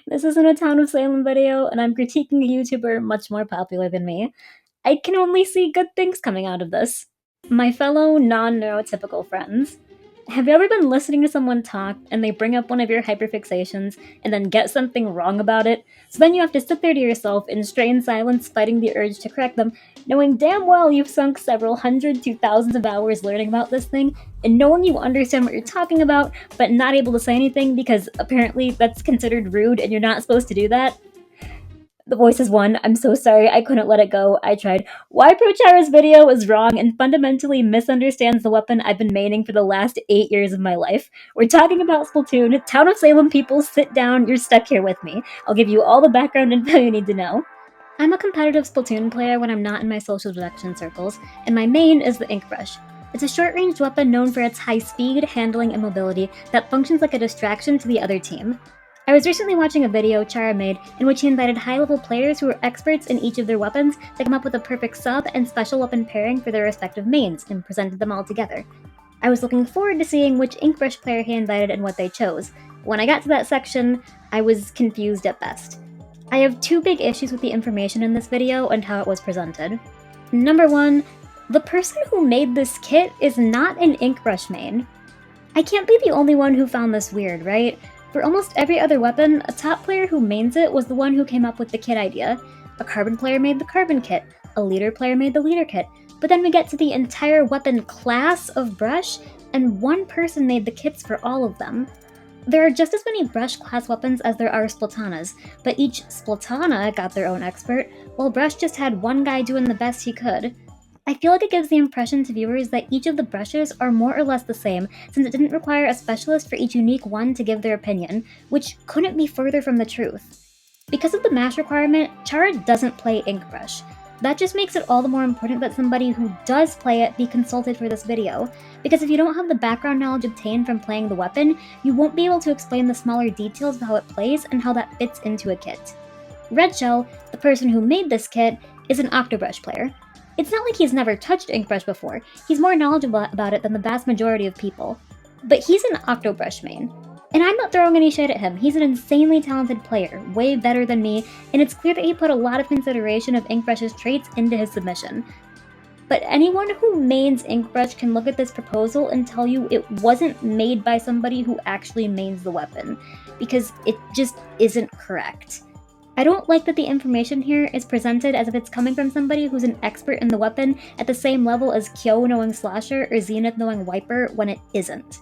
This isn't a Town of Salem video, and I'm critiquing a YouTuber much more popular than me. I can only see good things coming out of this. My fellow non-neurotypical friends, have you ever been listening to someone talk and they bring up one of your hyperfixations and then get something wrong about it? So then you have to sit there to yourself in strained silence fighting the urge to correct them, knowing damn well you've sunk several hundred to thousands of hours learning about this thing, and knowing you understand what you're talking about, but not able to say anything because apparently that's considered rude and you're not supposed to do that? The voice is one. I'm so sorry, I couldn't let it go. I tried. Why ProChara's video is wrong and fundamentally misunderstands the weapon I've been maining for the last 8 years of my life. We're talking about Splatoon. Town of Salem people, sit down. You're stuck here with me. I'll give you all the background info you need to know. I'm a competitive Splatoon player when I'm not in my social deduction circles, and my main is the ink brush. It's a short-range weapon known for its high speed, handling, and mobility that functions like a distraction to the other team. I was recently watching a video Chara made in which he invited high-level players who were experts in each of their weapons to come up with a perfect sub and special weapon pairing for their respective mains, and presented them all together. I was looking forward to seeing which ink brush player he invited and what they chose. When I got to that section, I was confused at best. I have two big issues with the information in this video and how it was presented. Number one, the person who made this kit is not an ink brush main. I can't be the only one who found this weird, right? For almost every other weapon, a top player who mains it was the one who came up with the kit idea. A carbon player made the carbon kit, a leader player made the leader kit, but then we get to the entire weapon class of brush, and one person made the kits for all of them. There are just as many brush class weapons as there are splatanas, but each splatana got their own expert, while brush just had one guy doing the best he could. I feel like it gives the impression to viewers that each of the brushes are more or less the same, since it didn't require a specialist for each unique one to give their opinion, which couldn't be further from the truth. Because of the mash requirement, Chara doesn't play ink brush. That just makes it all the more important that somebody who does play it be consulted for this video, because if you don't have the background knowledge obtained from playing the weapon, you won't be able to explain the smaller details of how it plays and how that fits into a kit. Red Shell, the person who made this kit, is an Octobrush player. It's not like he's never touched ink brush before, he's more knowledgeable about it than the vast majority of people. But he's an Octobrush main. And I'm not throwing any shade at him, he's an insanely talented player, way better than me, and it's clear that he put a lot of consideration of Inkbrush's traits into his submission. But anyone who mains Inkbrush can look at this proposal and tell you it wasn't made by somebody who actually mains the weapon, because it just isn't correct. I don't like that the information here is presented as if it's coming from somebody who's an expert in the weapon at the same level as Kyo knowing Slasher or Zenith knowing Wiper when it isn't.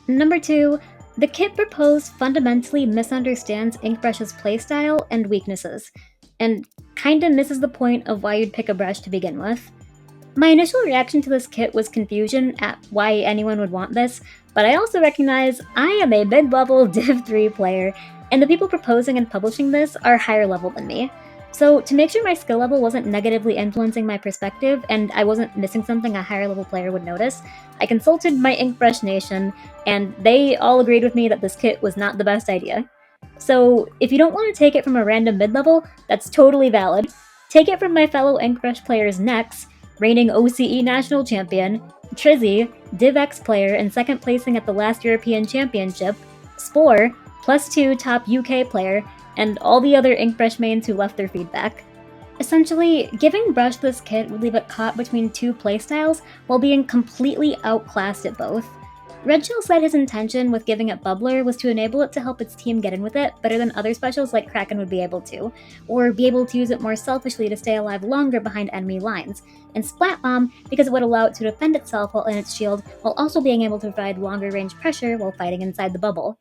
Number 2, the kit proposed fundamentally misunderstands Inkbrush's playstyle and weaknesses, and kinda misses the point of why you'd pick a brush to begin with. My initial reaction to this kit was confusion at why anyone would want this, but I also recognize I am a mid-level Div 3 player, and the people proposing and publishing this are higher level than me. So to make sure my skill level wasn't negatively influencing my perspective and I wasn't missing something a higher level player would notice, I consulted my Inkbrush Nation, and they all agreed with me that this kit was not the best idea. So if you don't want to take it from a random mid-level, that's totally valid. Take it from my fellow Inkbrush players Nex, reigning OCE National Champion, Trizzy, Div X player and second placing at the last European Championship, Spore, +2 top UK player, and all the other Inkbrush mains who left their feedback. Essentially, giving Brush this kit would leave it caught between two playstyles while being completely outclassed at both. Red Shell said his intention with giving it Bubbler was to enable it to help its team get in with it better than other specials like Kraken would be able to, or be able to use it more selfishly to stay alive longer behind enemy lines, and Splat Bomb because it would allow it to defend itself while in its shield while also being able to provide longer range pressure while fighting inside the bubble.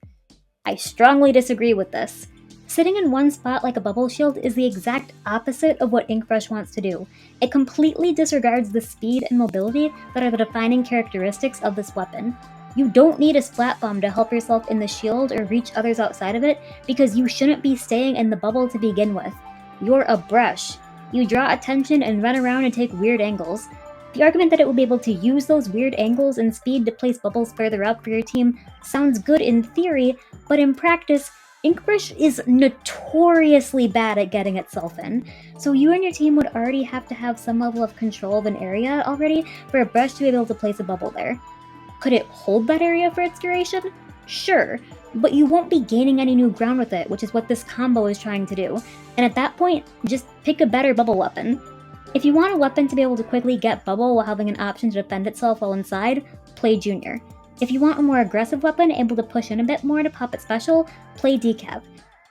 I strongly disagree with this. Sitting in one spot like a bubble shield is the exact opposite of what Inkbrush wants to do. It completely disregards the speed and mobility that are the defining characteristics of this weapon. You don't need a Splat Bomb to help yourself in the shield or reach others outside of it because you shouldn't be staying in the bubble to begin with. You're a brush. You draw attention and run around and take weird angles. The argument that it will be able to use those weird angles and speed to place bubbles further up for your team sounds good in theory, but in practice, Inkbrush is notoriously bad at getting itself in, so you and your team would already have to have some level of control of an area already for a brush to be able to place a bubble there. Could it hold that area for its duration? Sure, but you won't be gaining any new ground with it, which is what this combo is trying to do. And at that point, just pick a better bubble weapon. If you want a weapon to be able to quickly get bubble while having an option to defend itself while inside, play Junior. If you want a more aggressive weapon able to push in a bit more to pop it special, play Decap.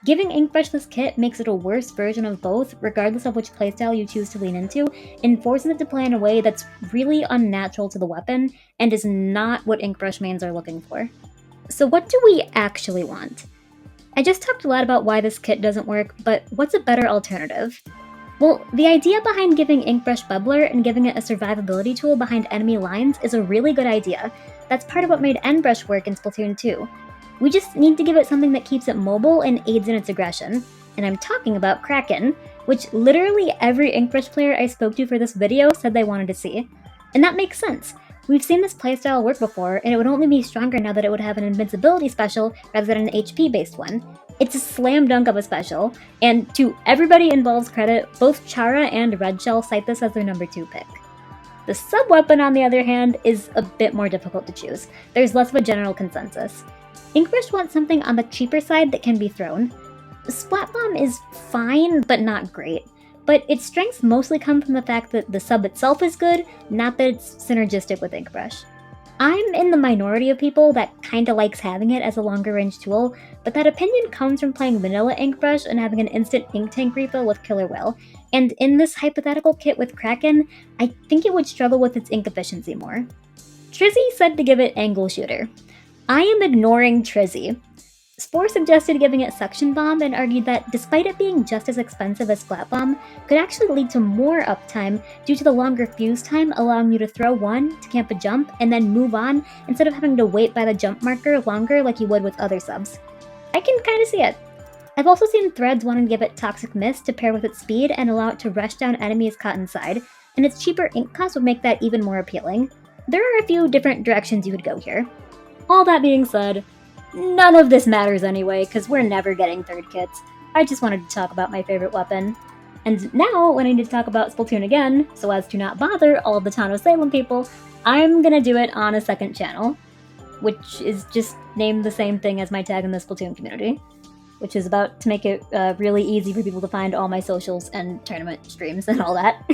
Giving Inkbrush this kit makes it a worse version of both, regardless of which playstyle you choose to lean into, and forces it to play in a way that's really unnatural to the weapon, and is not what Inkbrush mains are looking for. So what do we actually want? I just talked a lot about why this kit doesn't work, but what's a better alternative? Well, the idea behind giving Inkbrush Bubbler and giving it a survivability tool behind enemy lines is a really good idea. That's part of what made Endbrush work in Splatoon 2. We just need to give it something that keeps it mobile and aids in its aggression. And I'm talking about Kraken, which literally every Inkbrush player I spoke to for this video said they wanted to see. And that makes sense. We've seen this playstyle work before, and it would only be stronger now that it would have an invincibility special rather than an HP-based one. It's a slam dunk of a special, and to everybody involved's credit, both Chara and Red Shell cite this as their number 2 pick. The sub-weapon, on the other hand, is a bit more difficult to choose. There's less of a general consensus. Inkbrush wants something on the cheaper side that can be thrown. Splat Bomb is fine, but not great. But its strengths mostly come from the fact that the sub itself is good, not that it's synergistic with Inkbrush. I'm in the minority of people that kinda likes having it as a longer range tool, but that opinion comes from playing vanilla Inkbrush and having an instant ink tank refill with Killer Whale, and in this hypothetical kit with Kraken, I think it would struggle with its ink efficiency more. Trizzy said to give it Angle Shooter. I am ignoring Trizzy. Spore suggested giving it Suction Bomb and argued that despite it being just as expensive as Splat Bomb, could actually lead to more uptime due to the longer fuse time allowing you to throw one to camp a jump and then move on instead of having to wait by the jump marker longer like you would with other subs. I can kinda see it. I've also seen threads wanting to give it Toxic Mist to pair with its speed and allow it to rush down enemies caught inside, and its cheaper ink cost would make that even more appealing. There are a few different directions you could go here. All that being said, none of this matters anyway, because we're never getting third kits. I just wanted to talk about my favorite weapon. And now, when I need to talk about Splatoon again, so as to not bother all of the Town of Salem people, I'm gonna do it on a second channel, which is just named the same thing as my tag in the Splatoon community, which is about to make it really easy for people to find all my socials and tournament streams and all that.